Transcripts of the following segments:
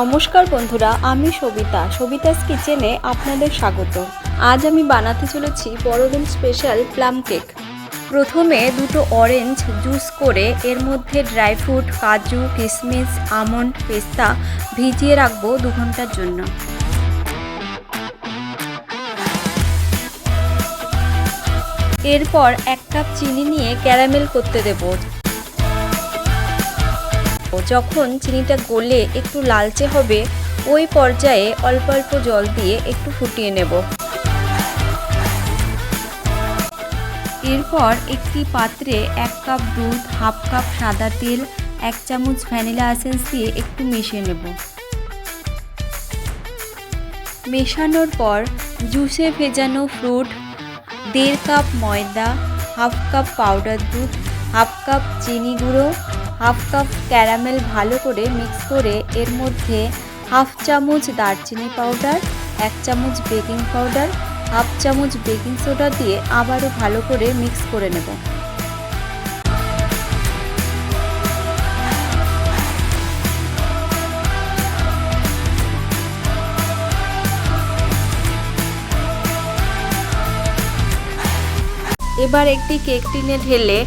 নমস্কার বন্ধুরা, আমি সবিতাস কিচেনে আপনাদের স্বাগত। আজ আমি বানাতে চলেছি বড়দিন স্পেশাল প্লাম কেক। প্রথমে দুটো অরেঞ্জ জুস করে এর মধ্যে ড্রাই ফ্রুট, কাজু, কিশমিশ, আমন্ড, পেস্তা ভিজিয়ে রাখবো 2 ঘন্টার জন্য। এরপর 1 কাপ চিনি নিয়ে ক্যারামেল করতে দেবো। যখন চিনিটা গলে একটু লালচে হবে ওই পর্যায়ে অল্প অল্প জল দিয়ে একটু ফুটিয়ে নেব। এরপর একটি পাত্রে 1 কাপ দুধ, হাফ কাপ সাদা তেল, 1 চামচ ভ্যানিলা এসেন্স দিয়ে একটু মিশিয়ে নেব। মেশানোর পর জুসে ভেজানো ফ্রুট, 1.5 কাপ ময়দা, হাফ কাপ পাউডার দুধ, হাফ কাপ চিনি গুঁড়ো, হাফ কাপ ক্যারামেল ভালো করে মিক্স করে এর মধ্যে হাফ চামচ দারচিনি পাউডার, 1 চামচ বেকিং পাউডার, হাফ চামচ বেকিং সোডা দিয়ে আবারও ভালো করে মিক্স করে নেব। এবার একটি কেক টিনে ঢেলে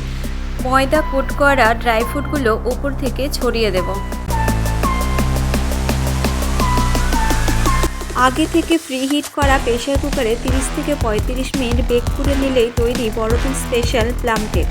ময়দা কোট করা ড্রাই ফ্রুটগুলো উপর থেকে ছড়িয়ে দেব। আগে থেকে প্রিহিট করা প্রেসার কুকারে 30 থেকে 35 মিনিট বেক করে নিলেই তৈরি বড়দিন স্পেশাল প্লাম কেক।